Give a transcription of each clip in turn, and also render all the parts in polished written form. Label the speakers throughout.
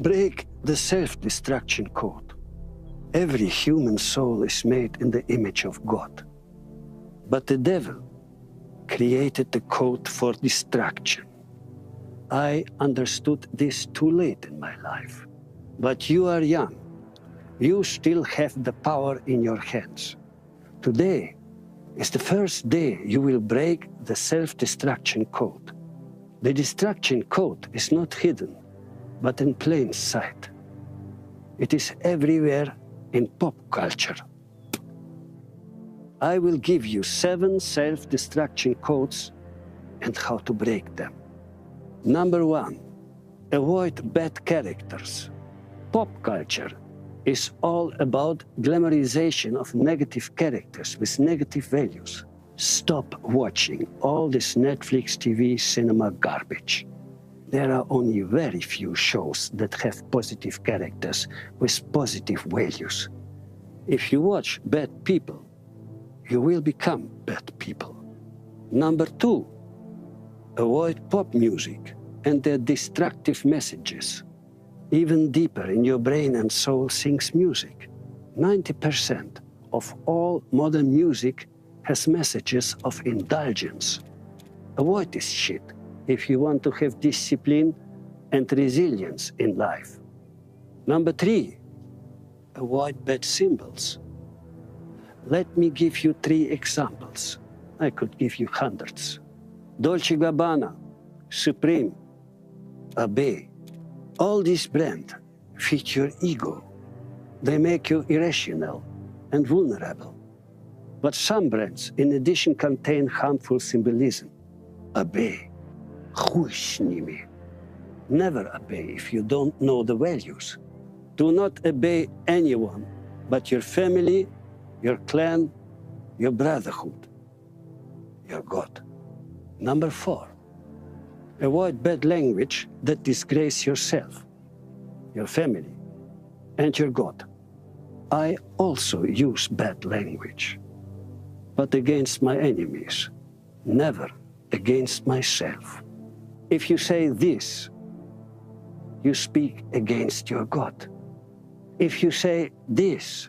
Speaker 1: Break the self-destruction code. Every human soul is made in the image of God. But the devil created the code for destruction. I understood this too late in my life. But you are young. You still have the power in your hands. Today is the first day you will break the self-destruction code. The destruction code is not hidden, but in plain sight. It is everywhere in pop culture. I will give you 7 self-destruction codes and how to break them. Number 1, avoid bad characters. Pop culture is all about glamorization of negative characters with negative values. Stop watching all this Netflix TV cinema garbage. There are only very few shows that have positive characters with positive values. If you watch bad people, you will become bad people. Number 2, avoid pop music and their destructive messages. Even deeper in your brain and soul sinks music. 90% of all modern music has messages of indulgence. Avoid this shit if you want to have discipline and resilience in life. Number 3, avoid bad symbols. Let me give you 3 examples. I could give you hundreds. Dolce & Gabbana, Supreme, Abe. All these brands feed your ego. They make you irrational and vulnerable. But some brands, in addition, contain harmful symbolism. Obey. Chuj s nimi. Never obey if you don't know the values. Do not obey anyone but your family, your clan, your brotherhood, your God. Number 4, avoid bad language that disgrace yourself, your family, and your God. I also use bad language, but against my enemies, never against myself. If you say this, you speak against your God. If you say this,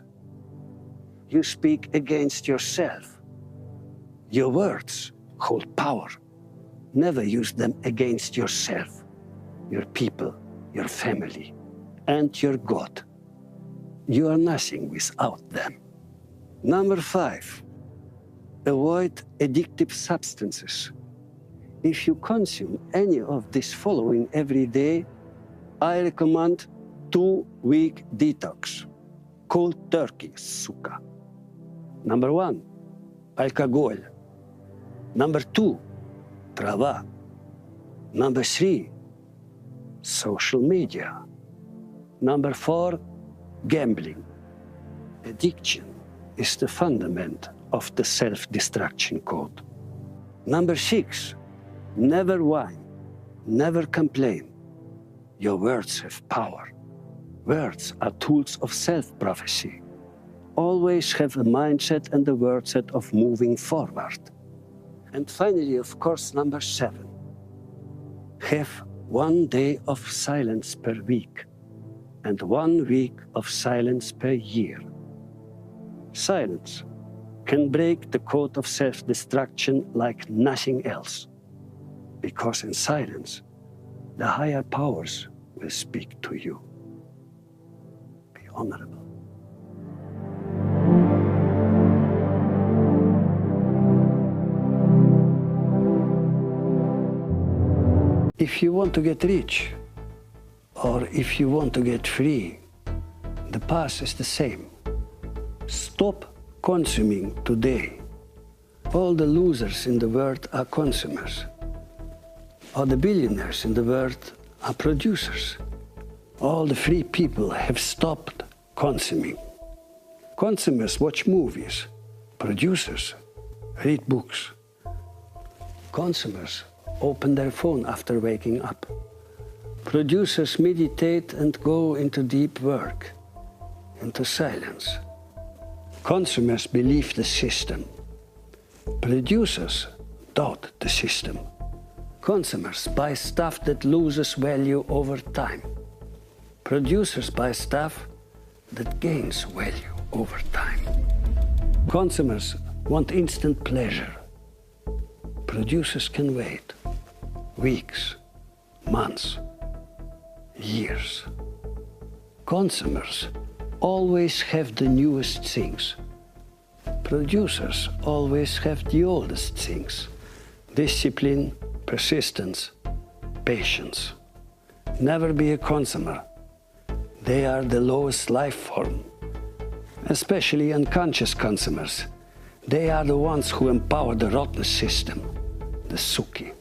Speaker 1: you speak against yourself. Your words hold power. Never use them against yourself, your people, your family, and your God. You are nothing without them. Number 5, avoid addictive substances. If you consume any of this following every day, I recommend 2-week detox. Cold turkey, suka. Number 1, alcohol. Number 2, trava. Number 3, social media. Number 4, gambling. Addiction is the fundament of the self-destruction code. Number 6, never whine, never complain. Your words have power. Words are tools of self-prophecy. Always have a mindset and a word set of moving forward. And finally, of course, number 7, have 1 day of silence per week and 1 week of silence per year. Silence can break the code of self-destruction like nothing else, because in silence, the higher powers will speak to you. Be honorable. If you want to get rich, or if you want to get free, the path is the same. Stop consuming today. All the losers in the world are consumers. All the billionaires in the world are producers. All the free people have stopped consuming. Consumers watch movies. Producers read books. Consumers open their phone after waking up. Producers meditate and go into deep work, into silence. Consumers believe the system. Producers doubt the system. Consumers buy stuff that loses value over time. Producers buy stuff that gains value over time. Consumers want instant pleasure. Producers can wait weeks, months, years. Consumers always have the newest things. Producers always have the oldest things. Discipline, persistence, patience. Never be a consumer. They are the lowest life form. Especially unconscious consumers. They are the ones who empower the rotten system, the Suki.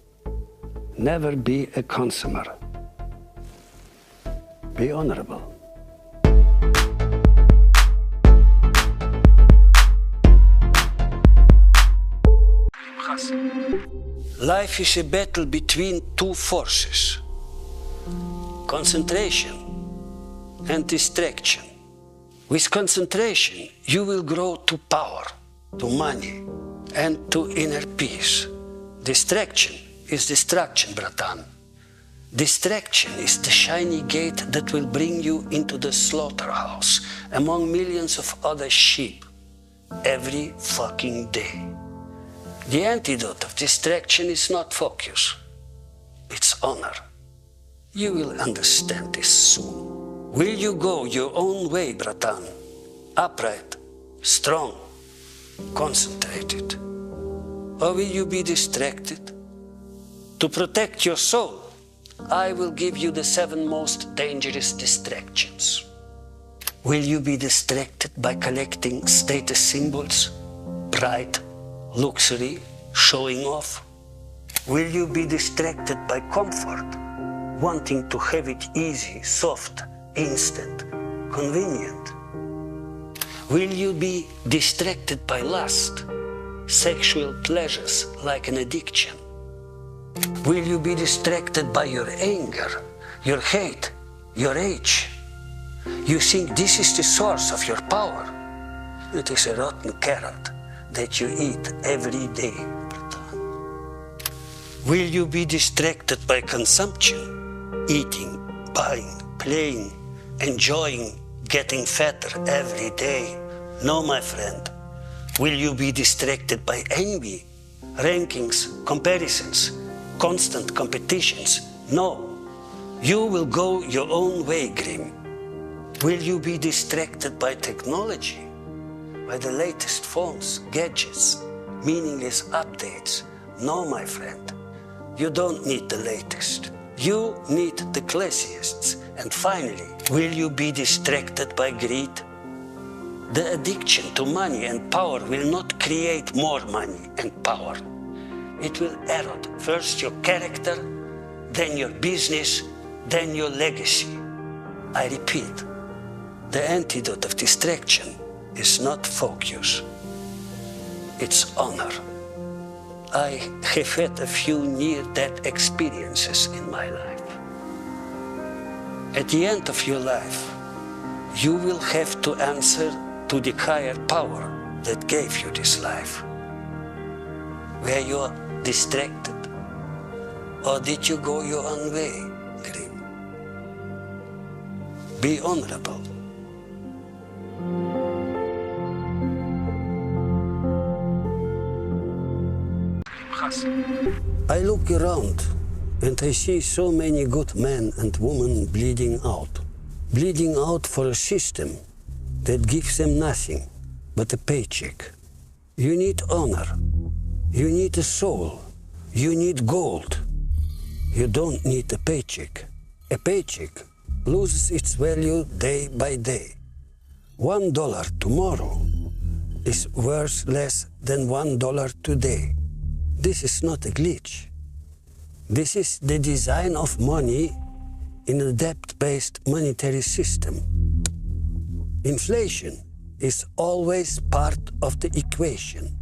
Speaker 1: Never be a consumer. Be honorable. Life is a battle between two forces: concentration and distraction. With concentration, you will grow to power, to money, and to inner peace. Distraction is destruction, bratan. Distraction is the shiny gate that will bring you into the slaughterhouse among millions of other sheep every fucking day. The antidote of distraction is not focus, it's honor. You will understand this soon. Will you go your own way, bratan? Upright, strong, concentrated? Or will you be distracted? To protect your soul, I will give you the 7 most dangerous distractions. Will you be distracted by collecting status symbols, pride, luxury, showing off? Will you be distracted by comfort, wanting to have it easy, soft, instant, convenient? Will you be distracted by lust, sexual pleasures like an addiction? Will you be distracted by your anger, your hate, your rage? You think this is the source of your power? It is a rotten carrot that you eat every day. Will you be distracted by consumption, eating, buying, playing, enjoying, getting fatter every day? No, my friend. Will you be distracted by envy, rankings, comparisons, constant competitions? No. You will go your own way, Grim. Will you be distracted by technology, by the latest phones, gadgets, meaningless updates? No, my friend. You don't need the latest. You need the classiest. And finally, will you be distracted by greed? The addiction to money and power will not create more money and power. It will erode first your character, then your business, then your legacy. I repeat, the antidote of distraction is not focus, it's honor. I have had a few near-death experiences in my life. At the end of your life, you will have to answer to the higher power that gave you this life. Were you distracted? Or did you go your own way, Grim? Be honorable. I look around and I see so many good men and women bleeding out for a system that gives them nothing but a paycheck. You need honor, you need a soul, you need gold. You don't need a paycheck. A paycheck loses its value day by day. $1 tomorrow is worth less than $1 today. This is not a glitch. This is the design of money in a debt-based monetary system. Inflation is always part of the equation.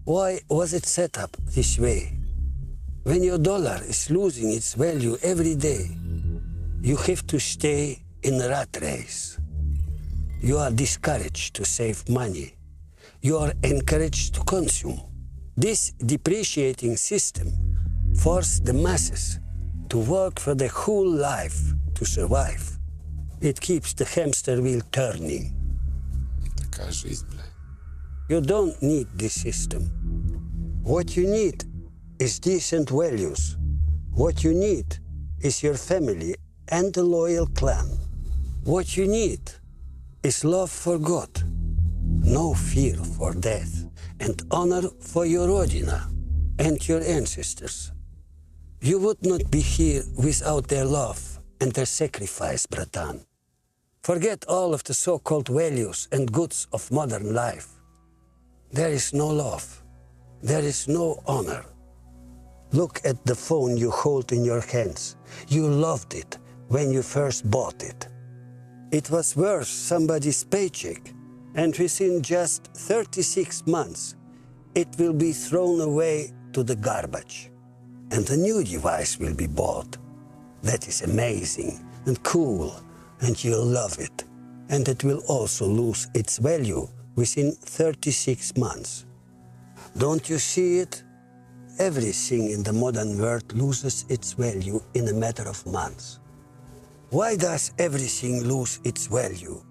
Speaker 1: Why was it set up this way? When your dollar is losing its value every day, you have to stay in a rat race. You are discouraged to save money. You are encouraged to consume. This depreciating system force the masses to work for their whole life to survive. It keeps the hamster wheel turning.
Speaker 2: Такая жизнь, блядь.
Speaker 1: You don't need this system. What you need is decent values. What you need is your family and a loyal clan. What you need is love for God, no fear for death, and honor for your Rodina and your ancestors. You would not be here without their love and their sacrifice, bratan. Forget all of the so-called values and goods of modern life. There is no love. There is no honor. Look at the phone you hold in your hands. You loved it when you first bought it. It was worth somebody's paycheck, and within just 36 months, it will be thrown away to the garbage, and a new device will be bought. That is amazing and cool, and you'll love it, and it will also lose its value within 36 months. Don't you see it? Everything in the modern world loses its value in a matter of months. Why does everything lose its value?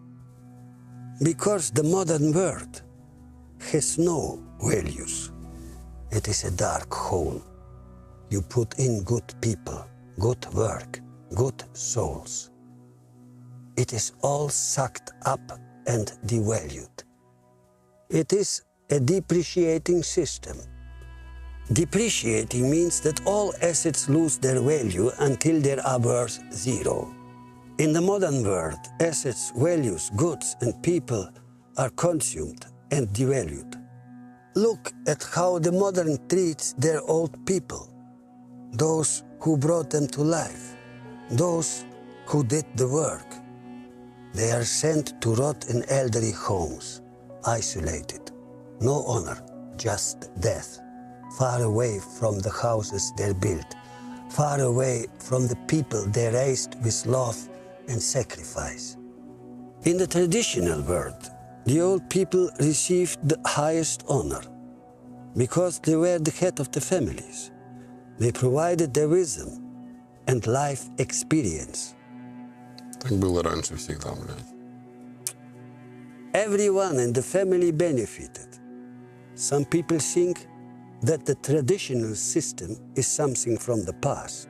Speaker 1: Because the modern world has no values. It is a dark hole. You put in good people, good work, good souls. It is all sucked up and devalued. It is a depreciating system. Depreciating means that all assets lose their value until they are worth zero. In the modern world, assets, values, goods, and people are consumed and devalued. Look at how the modern treats their old people, those who brought them to life, those who did the work. They are sent to rot in elderly homes, isolated. No honor, just death. Far away from the houses they built, far away from the people they raised with love and sacrifice. In the traditional world, the old people received the highest honor because they were the head of the families. They provided their wisdom and life experience.
Speaker 2: Так было раньше всегда, блядь.
Speaker 1: Everyone in the family benefited. Some people think that the traditional system is something from the past.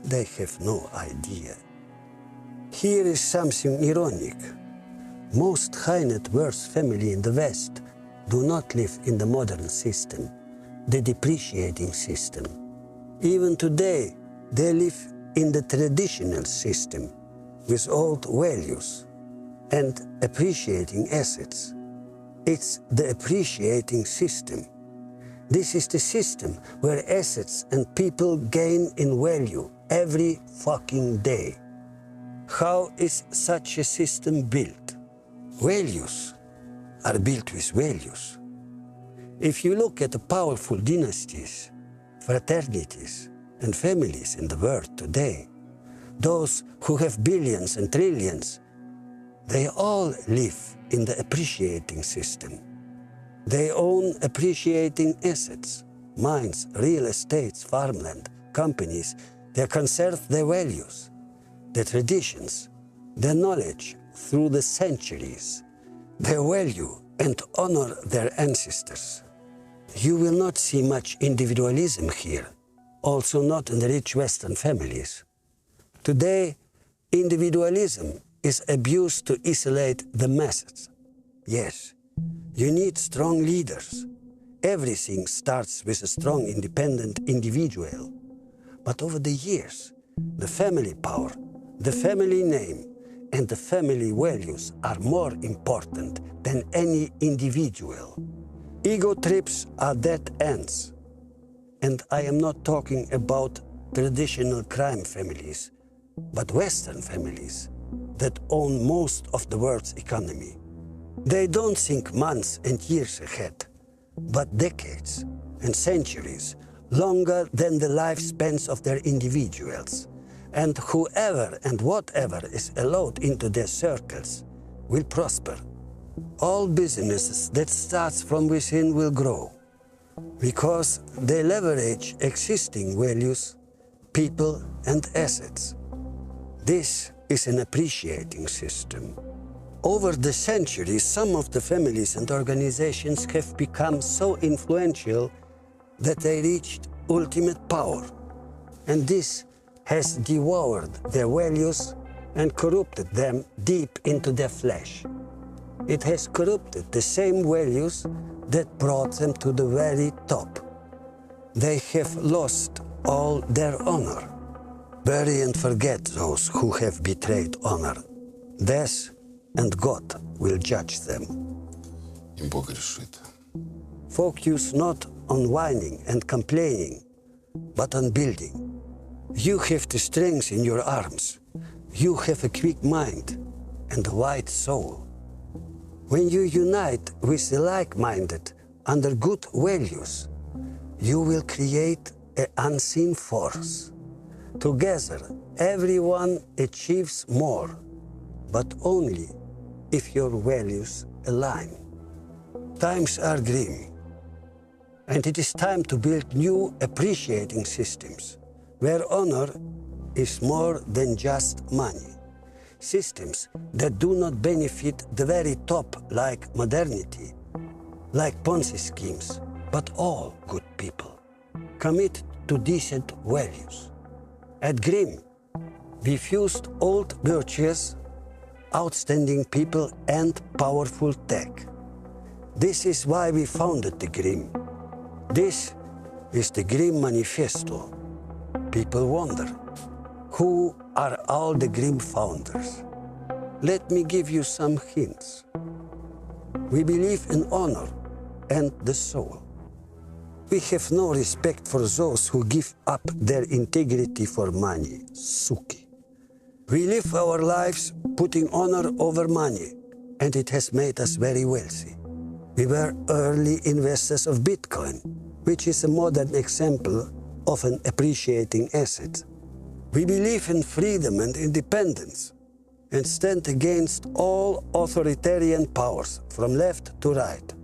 Speaker 1: They have no idea. Here is something ironic. Most high net worth families in the West do not live in the modern system, the depreciating system. Even today, they live in the traditional system with old values and appreciating assets. It's the appreciating system. This is the system where assets and people gain in value every fucking day. How is such a system built? Values are built with values. If you look at the powerful dynasties, fraternities, and families in the world today, those who have billions and trillions, they all live in the appreciating system. They own appreciating assets, mines, real estates, farmland, companies. They conserve their values, their traditions, their knowledge through the centuries. They value and honor their ancestors. You will not see much individualism here, also not in the rich Western families. Today, individualism is abused to isolate the masses. Yes, you need strong leaders. Everything starts with a strong, independent individual. But over the years, the family power, the family name, and the family values are more important than any individual. Ego trips are dead ends. And I am not talking about traditional crime families, but Western families that own most of the world's economy. They don't think months and years ahead, but decades and centuries, longer than the lifespans of their individuals. And whoever and whatever is allowed into their circles will prosper. All businesses that starts from within will grow. Because they leverage existing values, people, and assets. This is an appreciating system. Over the centuries, some of the families and organizations have become so influential that they reached ultimate power. And this has devoured their values and corrupted them deep into their flesh. It has corrupted the same values that brought them to the very top. They have lost all their honor. Bury and forget those who have betrayed honor. Death and God will judge them.
Speaker 2: И Бог решит.
Speaker 1: Focus not on whining and complaining, but on building. You have the strength in your arms. You have a quick mind and a wide soul. When you unite with the like-minded under good values, you will create an unseen force. Together, everyone achieves more, but only if your values align. Times are grim, and it is time to build new appreciating systems where honor is more than just money. Systems that do not benefit the very top like modernity, like Ponzi schemes, but all good people. Commit to decent values. At Grimm, we fused old virtues, outstanding people, and powerful tech. This is why we founded the Grimm. This is the Grimm Manifesto. People wonder, who are all the Grimm founders? Let me give you some hints. We believe in honor and the soul. We have no respect for those who give up their integrity for money, suki. We live our lives putting honor over money, and it has made us very wealthy. We were early investors of Bitcoin, which is a modern example of an appreciating asset. We believe in freedom and independence and stand against all authoritarian powers from left to right.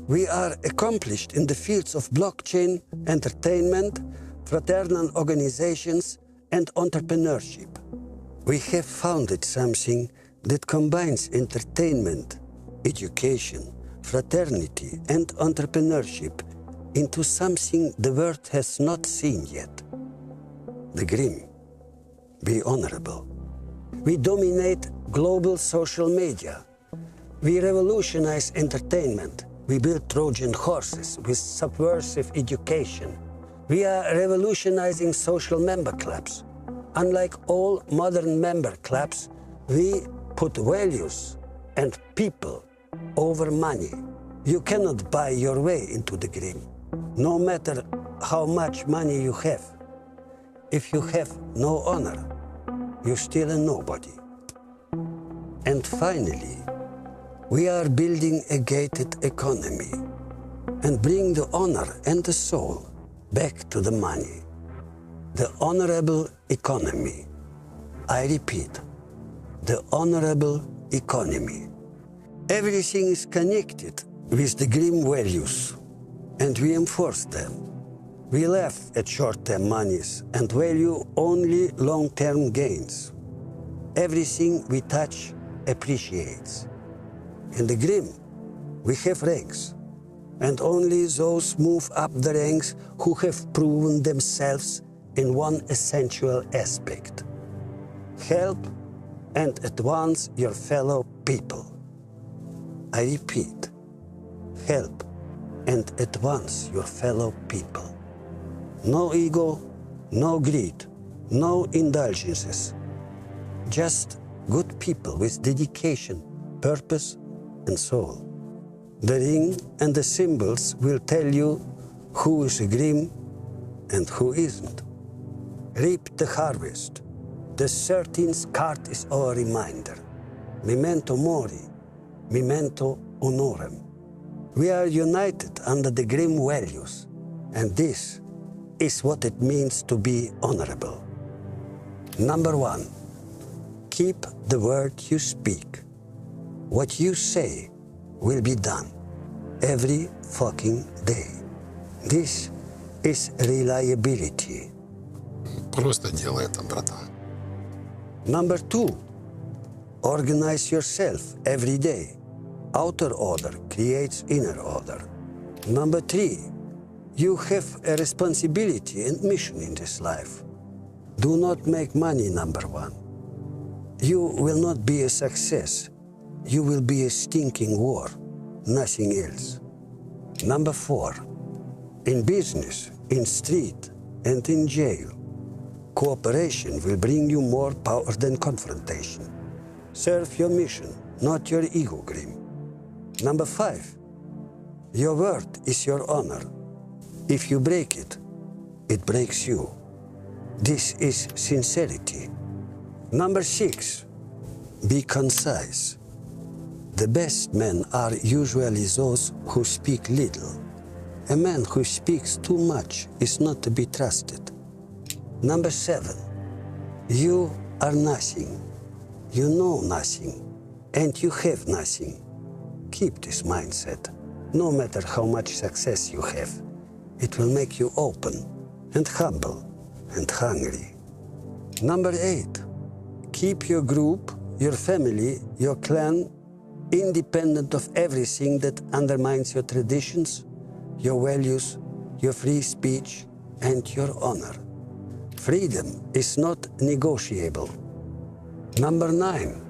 Speaker 1: We are accomplished in the fields of blockchain, entertainment, fraternal organizations, and entrepreneurship. We have founded something that combines entertainment, education, fraternity, and entrepreneurship into something the world has not seen yet. The Grimm. Be honorable. We dominate global social media. We revolutionize entertainment. We build Trojan horses with subversive education. We are revolutionizing social member clubs. Unlike all modern member clubs, we put values and people over money. You cannot buy your way into the Grimm, no matter how much money you have. If you have no honor, you're still a nobody. And finally, we are building a gated economy and bring the honor and the soul back to the money. The honorable economy. I repeat, the honorable economy. Everything is connected with the Grimm values, and we enforce them. We laugh at short-term monies and value only long-term gains. Everything we touch appreciates. In the Grimm, we have ranks, and only those move up the ranks who have proven themselves in one essential aspect. Help and advance your fellow people. I repeat, help and advance your fellow people. No ego, no greed, no indulgences. Just good people with dedication, purpose, and soul. The ring and the symbols will tell you who is a Grimm and who isn't. Reap the harvest. The 13th card is our reminder. Memento mori, memento honorem. We are united under the Grimm values, and this is what it means to be honorable. Number 1, keep the word you speak. What you say will be done every fucking day. This is reliability.
Speaker 2: Просто делай это, братан.
Speaker 1: Number 2, organize yourself every day. Outer order creates inner order. Number 3, you have a responsibility and mission in this life. Do not make money number 1. You will not be a success. You will be a stinking war, nothing else. Number 4, in business, in street, and in jail, cooperation will bring you more power than confrontation. Serve your mission, not your ego grim. Number 5, your word is your honor. If you break it, it breaks you. This is sincerity. Number 6, be concise. The best men are usually those who speak little. A man who speaks too much is not to be trusted. Number 7, you are nothing. You know nothing, and you have nothing. Keep this mindset. No matter how much success you have, it will make you open and humble and hungry. Number 8, keep your group, your family, your clan independent of everything that undermines your traditions, your values, your free speech, and your honor. Freedom is not negotiable. Number 9,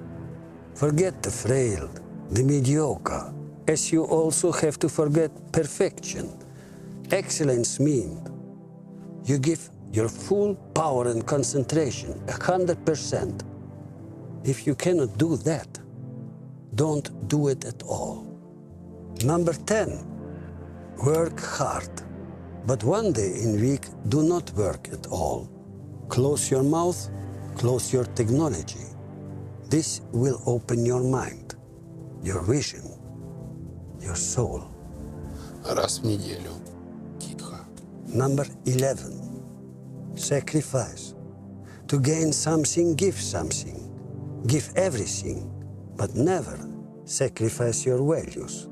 Speaker 1: forget the frail, the mediocre, as you also have to forget perfection. Excellence means you give your full power and concentration, 100%. If you cannot do that, don't do it at all. Number 10, work hard. But one day in week, do not work at all. Close your mouth, close your technology. This will open your mind, your vision, your soul.
Speaker 2: Раз в неделю. Тихо.
Speaker 1: Number 11, sacrifice. To gain something, give something. Give everything, but never sacrifice your values.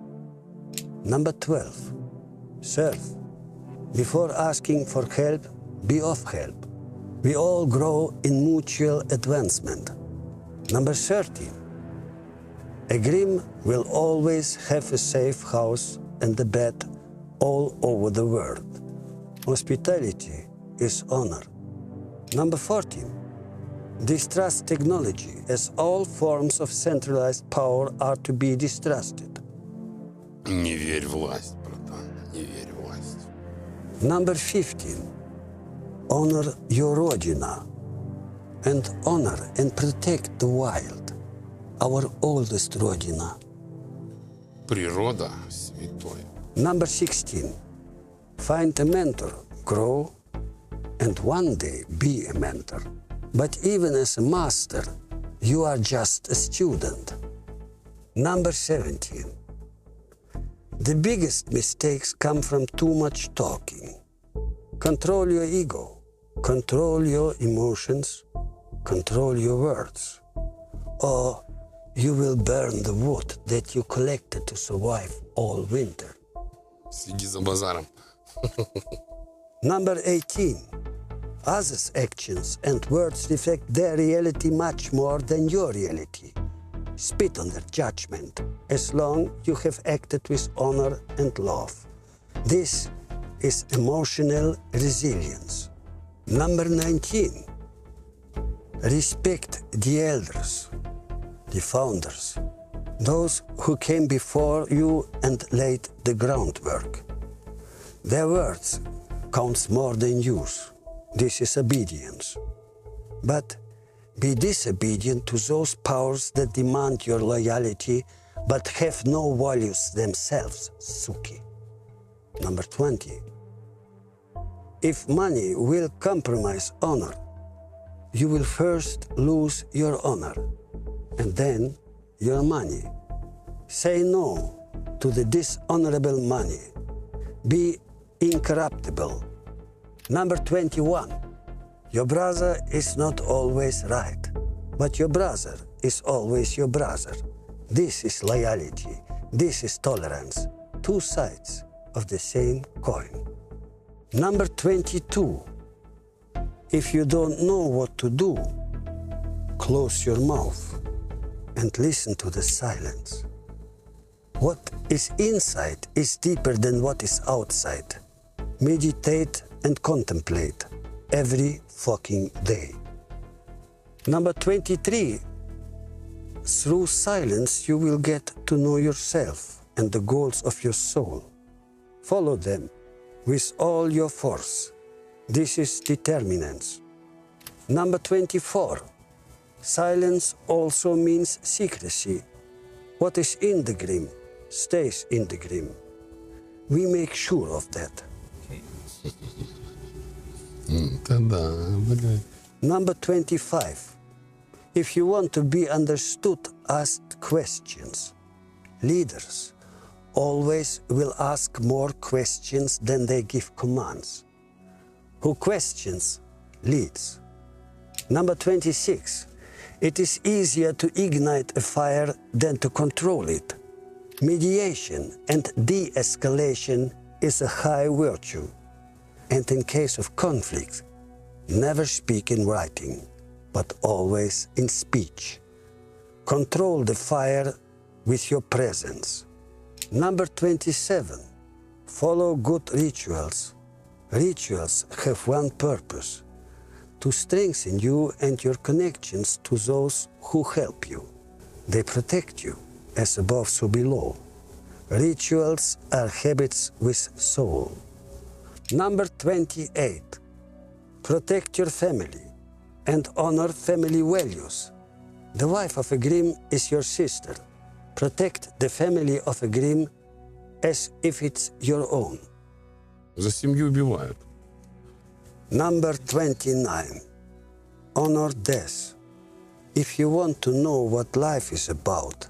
Speaker 1: Number 12, serve. Before asking for help, be of help. We all grow in mutual advancement. Number 13, a grim will always have a safe house and a bed all over the world. Hospitality is honor. Number 14, distrust technology, as all forms of centralized power are to be distrusted.
Speaker 2: Не верь в власть, братан. Не верь в власть.
Speaker 1: Number 15, honor your Rodina, and honor and protect the wild, our oldest Rodina.
Speaker 2: Природа святой.
Speaker 1: Number 16, find a mentor, grow, and one day be a mentor. But even as a master, you are just a student. Number 17, the biggest mistakes come from too much talking. Control your ego, control your emotions, control your words, or you will burn the wood that you collected to survive all winter.
Speaker 2: Следи за базаром.
Speaker 1: Number 18, others' actions and words reflect their reality much more than your reality. Spit on their judgment, as long you have acted with honor and love. This is emotional resilience. Number 19, respect the elders, the founders, those who came before you and laid the groundwork. Their words counts more than yours. This is obedience. But be disobedient to those powers that demand your loyalty but have no values themselves, Suki. Number 20, if money will compromise honor, you will first lose your honor and then your money. Say no to the dishonorable money. Be incorruptible. Number 21, your brother is not always right, but your brother is always your brother. This is loyalty. This is tolerance. Two sides of the same coin. Number 22. If you don't know what to do, close your mouth and listen to the silence. What is inside is deeper than what is outside. Meditate and contemplate every fucking day. Number 23. Through silence, you will get to know yourself and the goals of your soul. Follow them with all your force. This is determinants. Number 24. Silence also means secrecy. What is in the grim stays in the grim. We make sure of that. Number 25. If you want to be understood, ask questions. Leaders always will ask more questions than they give commands. Who questions leads. Number 26. It is easier to ignite a fire than to control it. Mediation and de-escalation is a high virtue. And in case of conflict, never speak in writing, but always in speech. Control the fire with your presence. Number 27. Follow good rituals. Rituals have one purpose: to strengthen you and your connections to those who help you. They protect you, as above so below. Rituals are habits with soul. Number 28. Protect your family and honor family values. The wife of a Grimm is your sister. Protect the family of a Grimm as if it's your own.
Speaker 2: За семью убивают.
Speaker 1: Number 29. Honor death. If you want to know what life is about,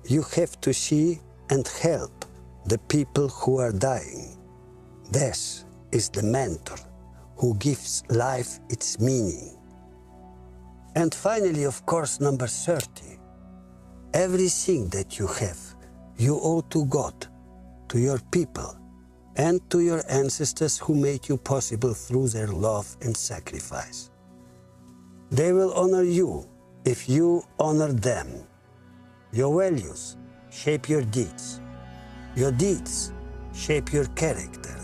Speaker 1: you have to see and help the people who are dying. Death is the mentor who gives life its meaning. And finally, of course, number 30. Everything that you have, you owe to God, to your people, and to your ancestors who made you possible through their love and sacrifice. They will honor you if you honor them. Your values shape your deeds. Your deeds shape your character.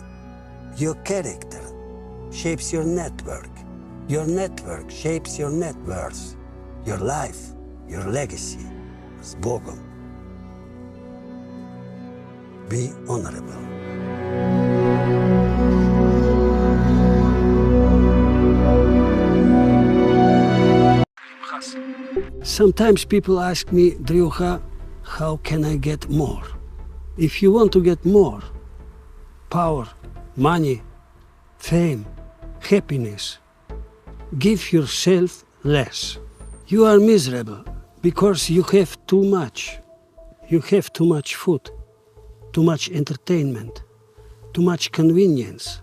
Speaker 1: Your character shapes your network. Your network shapes your net worth. Your life, your legacy. С Богом. Be honorable. Sometimes people ask me, Driuha, how can I get more? If you want to get more, power, money, fame, happiness, give yourself less. You are miserable because you have too much. You have too much food, too much entertainment, too much convenience,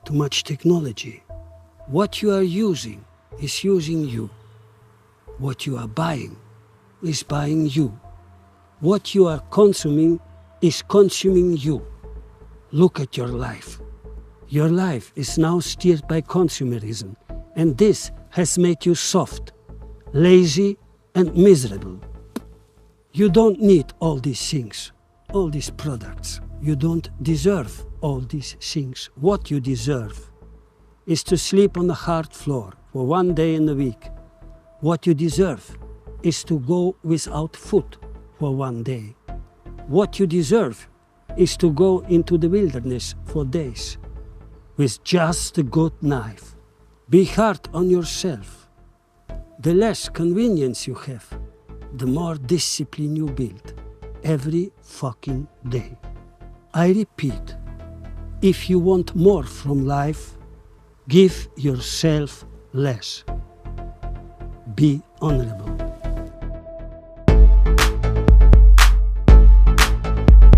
Speaker 1: too much technology. What you are using is using you. What you are buying is buying you. What you are consuming is consuming you. Look at your life. Your life is now steered by consumerism, and this has made you soft, lazy, and miserable. You don't need all these things, all these products. You don't deserve all these things. What you deserve is to sleep on the hard floor for 1 day in a week. What you deserve is to go without food for 1 day. What you deserve is to go into the wilderness for days with just a good knife. Be hard on yourself. The less convenience you have, the more discipline you build every fucking day. I repeat, if you want more from life, give yourself less. Be honorable.